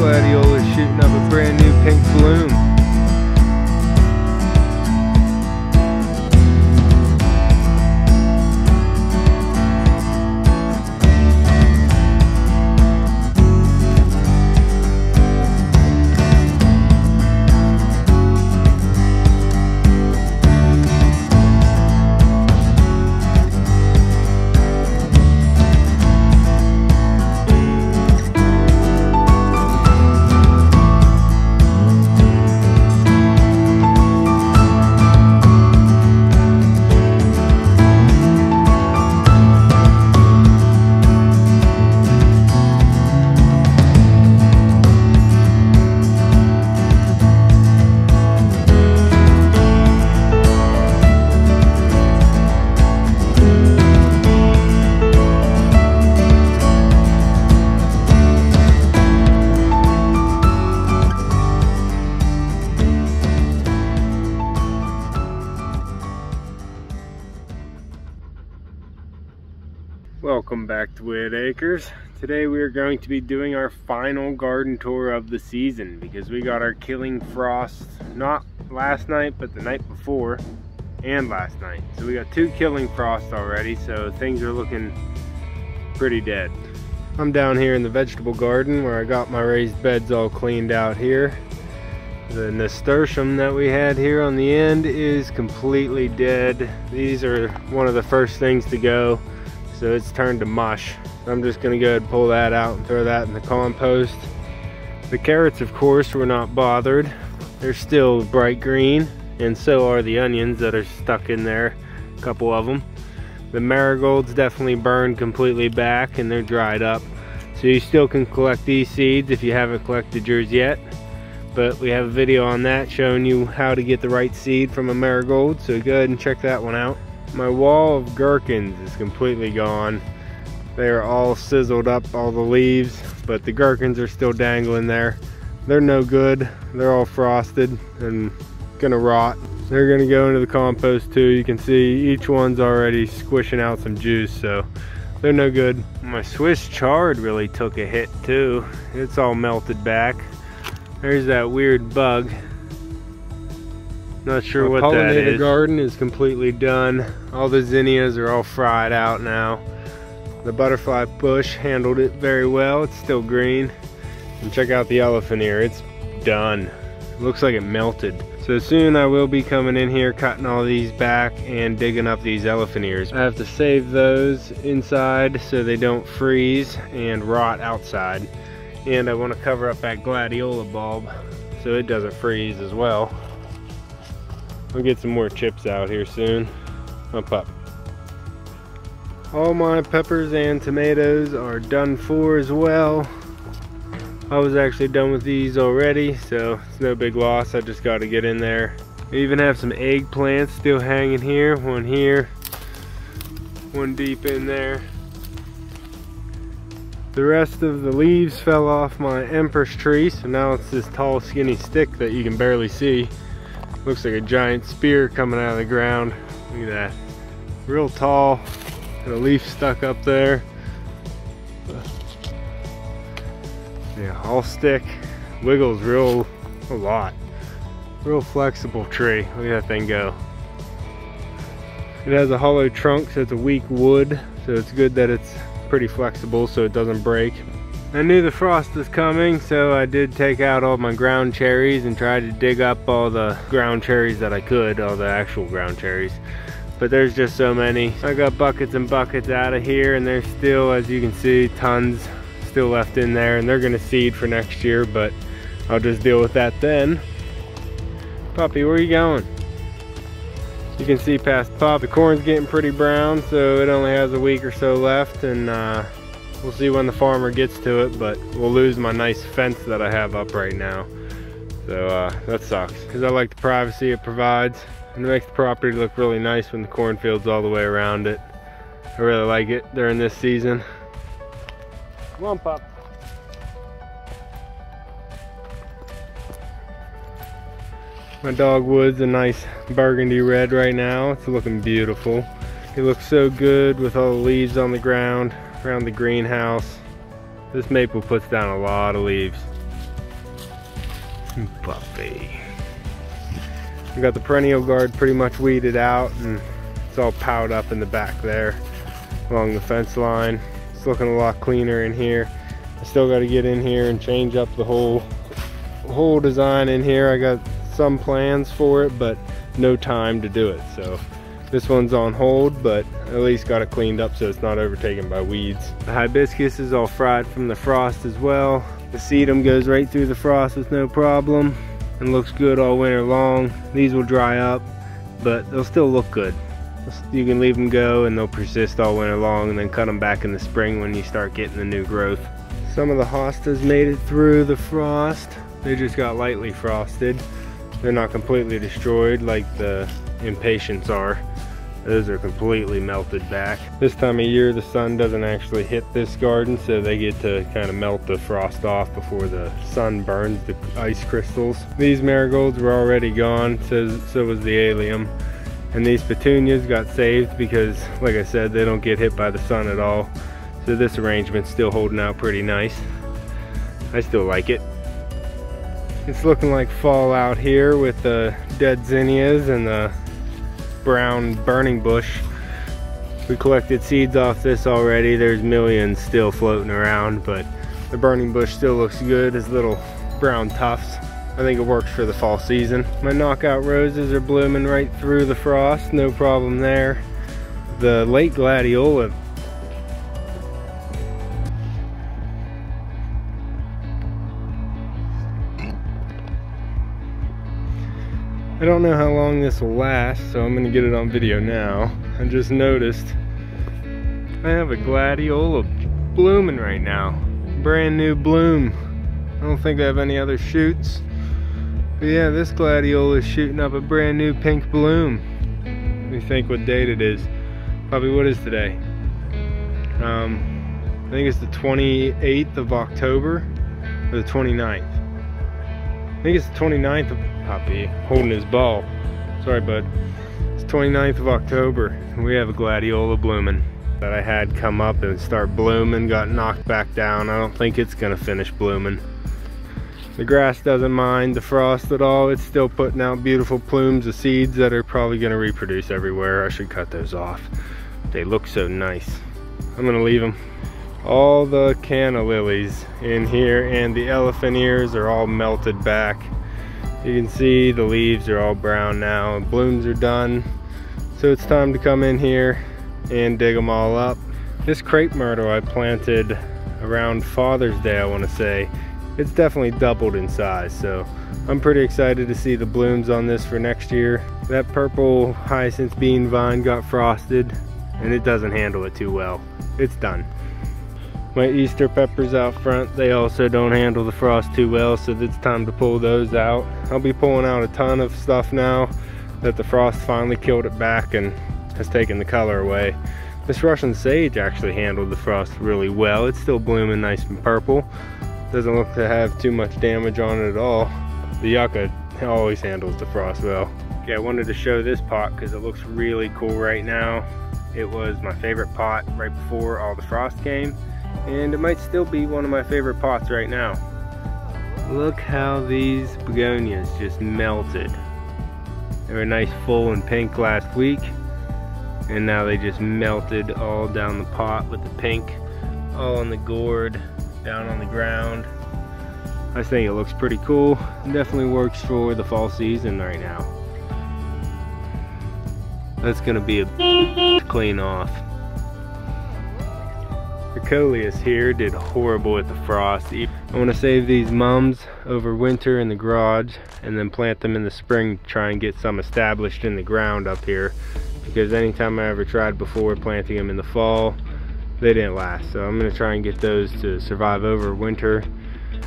gladiola is shooting up a brand new pink bloom. Welcome back to Whitt Acres. Today we are going to be doing our final garden tour of the season because we got our killing frost not last night but the night before and last night. So we got 2 killing frosts already, so things are looking pretty dead. I'm down here in the vegetable garden where I got my raised beds all cleaned out here. The nasturtium that we had here on the end is completely dead. These are one of the first things to go. So it's turned to mush. I'm just gonna go ahead and pull that out and throw that in the compost. The carrots, of course, were not bothered. They're still bright green, and so are the onions that are stuck in there, a couple of them. The marigolds definitely burned completely back and they're dried up. So you still can collect these seeds if you haven't collected yours yet. But we have a video on that showing you how to get the right seed from a marigold, so go ahead and check that one out. My wall of gherkins is completely gone. They are all sizzled up, all the leaves, but the gherkins are still dangling there. They're no good. They're all frosted and gonna rot. They're gonna go into the compost too. You can see each one's already squishing out some juice, so they're no good. My Swiss chard really took a hit too. It's all melted back. There's that weird bug. Not sure what that is. The garden is completely done. All the zinnias are all fried out now. The butterfly bush handled it very well. It's still green. And check out the elephant ear. It's done. Looks like it melted. So soon I will be coming in here, cutting all these back and digging up these elephant ears. I have to save those inside so they don't freeze and rot outside. And I want to cover up that gladiola bulb so it doesn't freeze as well. I'll get some more chips out here soon. Up. All my peppers and tomatoes are done for as well. I was actually done with these already, so it's no big loss. I just got to get in there. We even have some eggplants still hanging here. One here, one deep in there. The rest of the leaves fell off my empress tree, so now it's this tall skinny stick that you can barely see. Looks like a giant spear coming out of the ground. Look at that. Real tall. And a leaf stuck up there. Yeah, all stick. Wiggles a lot. Real flexible tree. Look at that thing go. It has a hollow trunk, so it's a weak wood. So it's good that it's pretty flexible so it doesn't break. I knew the frost was coming, so I did take out all my ground cherries and tried to dig up all the ground cherries that I could, all the actual ground cherries. But there's just so many. I got buckets and buckets out of here, and there's still, as you can see, tons still left in there, and they're gonna seed for next year, but I'll just deal with that then. Puppy, where are you going? You can see past Pop. The corn's getting pretty brown, so it only has a week or so left, and we'll see when the farmer gets to it, but we'll lose my nice fence that I have up right now. So that sucks, because I like the privacy it provides, and it makes the property look really nice when the cornfield's all the way around it. I really like it during this season. Come on, Pop. My dogwood's a nice burgundy red right now. It's looking beautiful. It looks so good with all the leaves on the ground around the greenhouse. This maple puts down a lot of leaves. Puppy. We got the perennial guard pretty much weeded out, and it's all piled up in the back there along the fence line. It's looking a lot cleaner in here. I still got to get in here and change up the whole design in here. I got some plans for it, but no time to do it. So this one's on hold, but at least got it cleaned up so it's not overtaken by weeds. The hibiscus is all fried from the frost as well. The sedum goes right through the frost with no problem and looks good all winter long. These will dry up, but they'll still look good. You can leave them go and they'll persist all winter long, and then cut them back in the spring when you start getting the new growth. Some of the hostas made it through the frost. They just got lightly frosted. They're not completely destroyed like the impatiens are. Those are completely melted back. This time of year the sun doesn't actually hit this garden, so they get to kind of melt the frost off before the sun burns the ice crystals. These marigolds were already gone, so was the allium. And these petunias got saved because, like I said, they don't get hit by the sun at all. So this arrangement's still holding out pretty nice. I still like it. It's looking like fall out here with the dead zinnias and the brown burning bush. We collected seeds off this already. There's millions still floating around, but the burning bush still looks good as little brown tufts. I think it works for the fall season. My knockout roses are blooming right through the frost, no problem there. The late gladiola, I don't know how long this will last, so I'm gonna get it on video now. I just noticed I have a gladiola blooming right now. Brand new bloom. I don't think I have any other shoots. But yeah, this gladiola is shooting up a brand new pink bloom. Let me think what date it is. Probably what is today? I think it's the 28th of October or the 29th. I think it's the 29th of Poppy holding his ball. Sorry, bud. It's 29th of October and we have a gladiola blooming that I had come up and start blooming, got knocked back down. I don't think it's gonna finish blooming. The grass doesn't mind the frost at all. It's still putting out beautiful plumes of seeds that are probably gonna reproduce everywhere. I should cut those off. They look so nice. I'm gonna leave them. All the canna lilies in here and the elephant ears are all melted back. You can see the leaves are all brown now. Blooms are done. So it's time to come in here and dig them all up. This crepe myrtle I planted around Father's Day, I want to say. It's definitely doubled in size, so I'm pretty excited to see the blooms on this for next year. That purple hyacinth bean vine got frosted and it doesn't handle it too well. It's done. My Easter peppers out front, they also don't handle the frost too well, so it's time to pull those out. I'll be pulling out a ton of stuff now that the frost finally killed it back and has taken the color away. This Russian sage actually handled the frost really well. It's still blooming nice and purple. Doesn't look to have too much damage on it at all. The yucca always handles the frost well. Okay, I wanted to show this pot because it looks really cool right now. It was my favorite pot right before all the frost came, and it might still be one of my favorite pots right now. Look how these begonias just melted. They were nice full and pink last week, and now they just melted all down the pot with the pink all on the gourd down on the ground. I think it looks pretty cool. It definitely works for the fall season right now. That's gonna be a to clean off. The coleus here did horrible with the frost. I want to save these mums over winter in the garage and then plant them in the spring to try and get some established in the ground up here, because anytime I ever tried before planting them in the fall, they didn't last. So I'm going to try and get those to survive over winter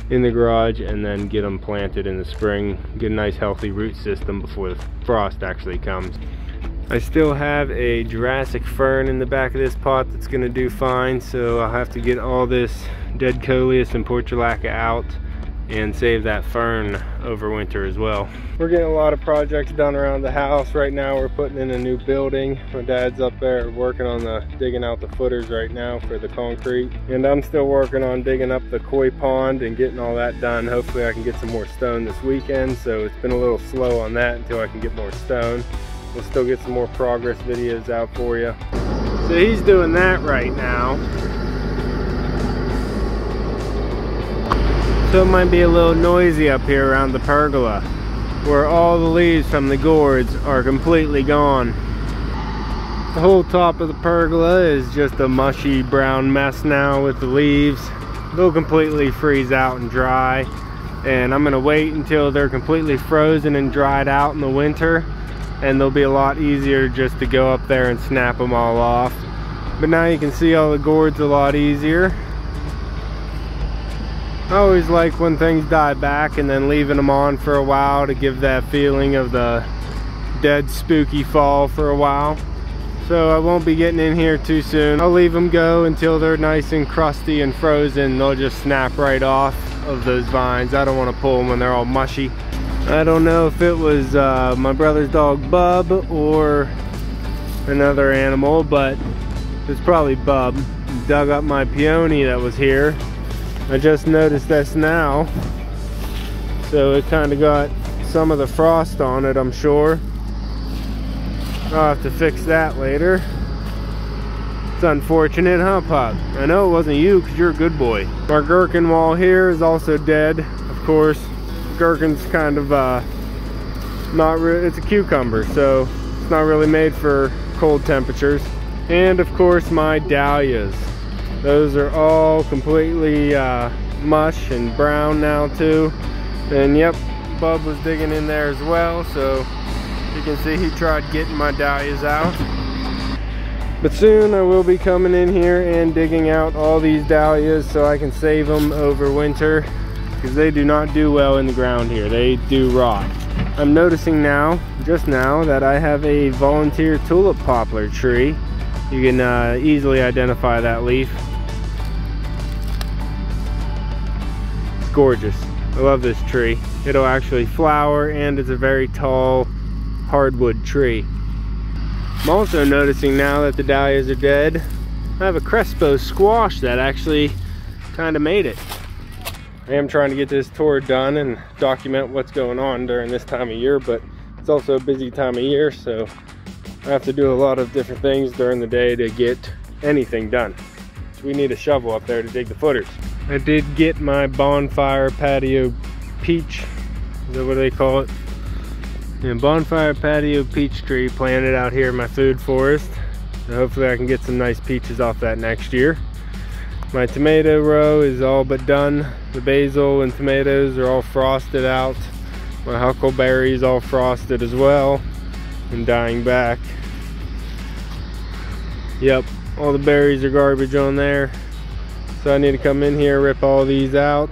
in the garage and then get them planted in the spring, get a nice healthy root system before the frost actually comes. I still have a Jurassic Fern in the back of this pot that's going to do fine, so I'll have to get all this dead coleus and portulaca out and save that fern over winter as well. We're getting a lot of projects done around the house. Right now we're putting in a new building. My dad's up there working on digging out the footers right now for the concrete. And I'm still working on digging up the koi pond and getting all that done. Hopefully I can get some more stone this weekend. So it's been a little slow on that until I can get more stone. We'll still get some more progress videos out for you. So he's doing that right now. So it might be a little noisy up here around the pergola, where all the leaves from the gourds are completely gone. The whole top of the pergola is just a mushy brown mess now with the leaves. They'll completely freeze out and dry, and I'm gonna wait until they're completely frozen and dried out in the winter, and they'll be a lot easier just to go up there and snap them all off. But now you can see all the gourds a lot easier. I always like when things die back and then leaving them on for a while to give that feeling of the dead spooky fall for a while. So I won't be getting in here too soon. I'll leave them go until they're nice and crusty and frozen. They'll just snap right off of those vines. I don't want to pull them when they're all mushy. I don't know if it was my brother's dog Bub or another animal, but it's probably Bub. He dug up my peony that was here. I just noticed this now, so it kind of got some of the frost on it, I'm sure. I'll have to fix that later. It's unfortunate, huh, Pop? I know it wasn't you, because you're a good boy. Our gherkin wall here is also dead, of course. Gherkin's kind of not really, it's a cucumber, so it's not really made for cold temperatures. And of course my dahlias. Those are all completely mush and brown now too. And yep, Bub was digging in there as well, so you can see he tried getting my dahlias out. But soon I will be coming in here and digging out all these dahlias so I can save them over winter, because they do not do well in the ground here. They do rot. I'm noticing now, just now, that I have a volunteer tulip poplar tree. You can easily identify that leaf. Gorgeous. I love this tree. It'll actually flower, and it's a very tall hardwood tree. I'm also noticing now that the dahlias are dead, I have a Crespo squash that actually kind of made it. I am trying to get this tour done and document what's going on during this time of year, but it's also a busy time of year, so I have to do a lot of different things during the day to get anything done. So we need a shovel up there to dig the footers. I did get my bonfire patio peach, is that what they call it? Yeah, bonfire patio peach tree planted out here in my food forest. So hopefully I can get some nice peaches off that next year. My tomato row is all but done. The basil and tomatoes are all frosted out. My huckleberry is all frosted as well and dying back. Yep, all the berries are garbage on there. So I need to come in here, rip all these out,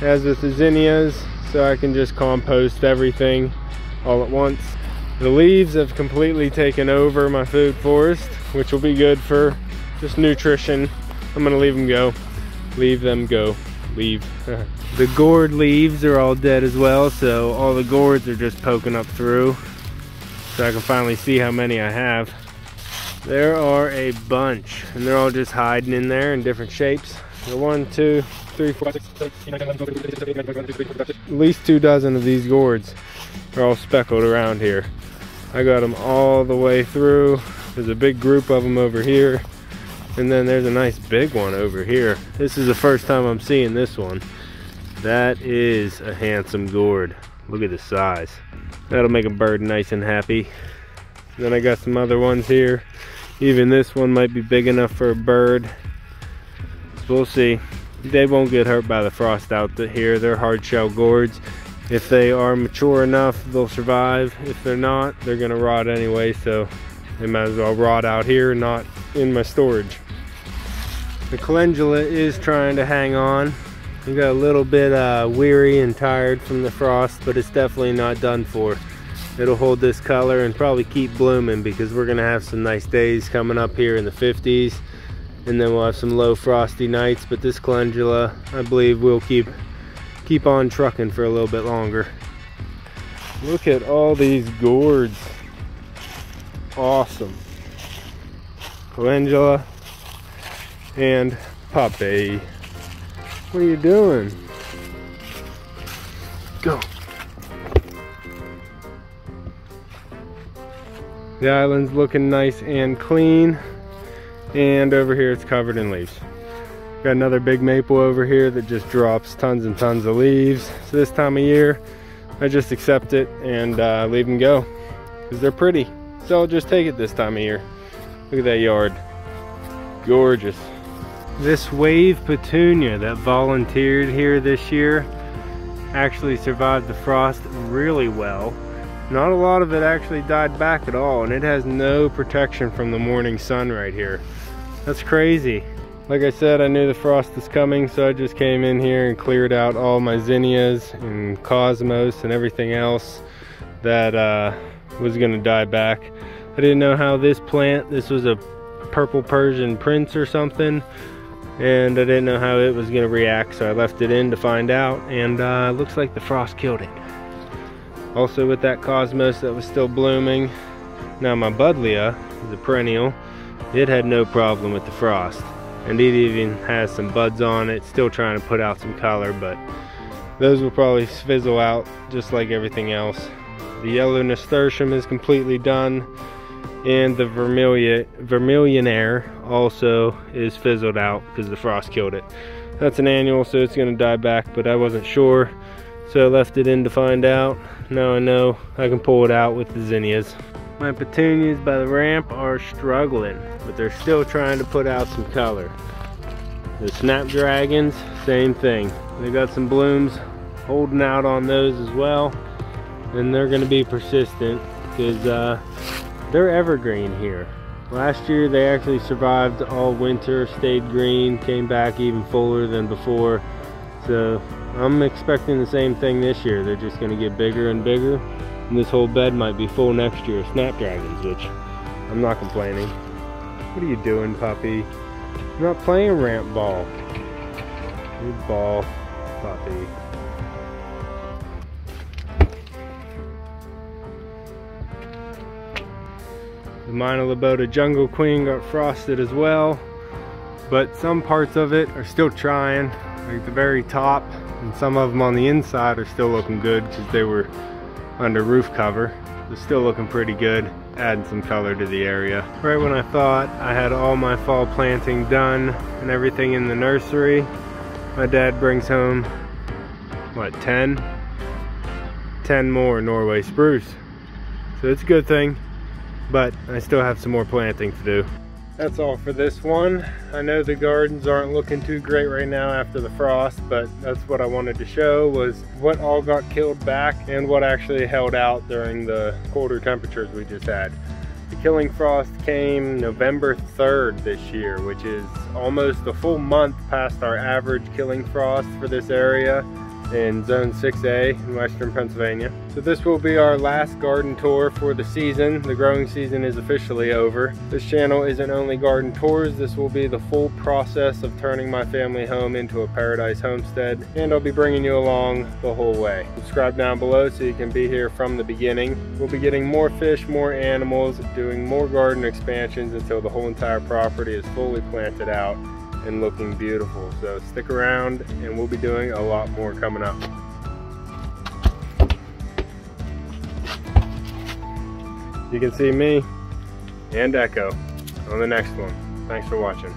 as with the zinnias, so I can just compost everything all at once. The leaves have completely taken over my food forest, which will be good for just nutrition. I'm gonna leave them go. Leave them go. Leave. The gourd leaves are all dead as well, so all the gourds are just poking up through, so I can finally see how many I have. There are a bunch, and they're all just hiding in there in different shapes. So 1, 2, 3, 4, 5, 6, 7, 8, 9, 10, 11, 12, 13, 14, 15, 16, 17, 18, 19, 20. At least 2 dozen of these gourds are all speckled around here. I got them all the way through. There's a big group of them over here, and then there's a nice big one over here. This is the first time I'm seeing this one. That is a handsome gourd. Look at the size. That'll make a bird nice and happy. Then I got some other ones here. Even this one might be big enough for a bird. So we'll see. They won't get hurt by the frost out here. They're hard shell gourds. If they are mature enough, they'll survive. If they're not, they're gonna rot anyway, so they might as well rot out here, not in my storage. The calendula is trying to hang on. We got a little bit weary and tired from the frost, but it's definitely not done for. It'll hold this color and probably keep blooming, because we're gonna have some nice days coming up here in the 50s, and then we'll have some low frosty nights. But this calendula, I believe, will keep keep on trucking for a little bit longer. Look at all these gourds. Awesome. Calendula and Poplar. What are you doing? Go. The island's looking nice and clean, and over here it's covered in leaves. Got another big maple over here that just drops tons and tons of leaves. So this time of year, I just accept it and leave them go because they're pretty. So I'll just take it this time of year. Look at that yard. Gorgeous. This wave petunia that volunteered here this year actually survived the frost really well. Not a lot of it actually died back at all, and it has no protection from the morning sun right here. That's crazy. Like I said, I knew the frost was coming, so I just came in here and cleared out all my zinnias and cosmos and everything else that was gonna die back. I didn't know how this was a purple Persian prince or something, and I didn't know how it was gonna react, so I left it in to find out, and it looks like the frost killed it. Also with that cosmos that was still blooming. Now my buddleia, the perennial, it had no problem with the frost. And it even has some buds on it, still trying to put out some color, but those will probably fizzle out just like everything else. The yellow nasturtium is completely done, and the vermillionaire also is fizzled out because the frost killed it. That's an annual, so it's gonna die back, but I wasn't sure, so I left it in to find out. Now I know I can pull it out with the zinnias. My petunias by the ramp are struggling, but they're still trying to put out some color. The snapdragons, same thing. They got some blooms holding out on those as well, and they're gonna be persistent because they're evergreen here. Last year they actually survived all winter, stayed green, came back even fuller than before. So I'm expecting the same thing this year. They're just gonna get bigger and bigger. And this whole bed might be full next year of snapdragons, which I'm not complaining. What are you doing, puppy? I'm not playing ramp ball. Good ball, puppy. The Minolabota Jungle Queen got frosted as well, but some parts of it are still trying, like the very top, and some of them on the inside are still looking good because they were under roof cover. They're still looking pretty good, adding some color to the area. Right when I thought I had all my fall planting done and everything in the nursery, my dad brings home, what, 10 more Norway spruce. So it's a good thing, but I still have some more planting to do. That's all for this one. I know the gardens aren't looking too great right now after the frost, but that's what I wanted to show, was what all got killed back and what actually held out during the colder temperatures we just had. The killing frost came November 3rd this year, which is almost a full month past our average killing frost for this area in Zone 6A in Western Pennsylvania. So this will be our last garden tour for the season. The growing season is officially over. This channel isn't only garden tours, this will be the full process of turning my family home into a Paradise Homestead, and I'll be bringing you along the whole way. Subscribe down below so you can be here from the beginning. We'll be getting more fish, more animals, doing more garden expansions until the whole entire property is fully planted out and looking beautiful. So stick around and we'll be doing a lot more coming up. You can see me and Echo on the next one. Thanks for watching.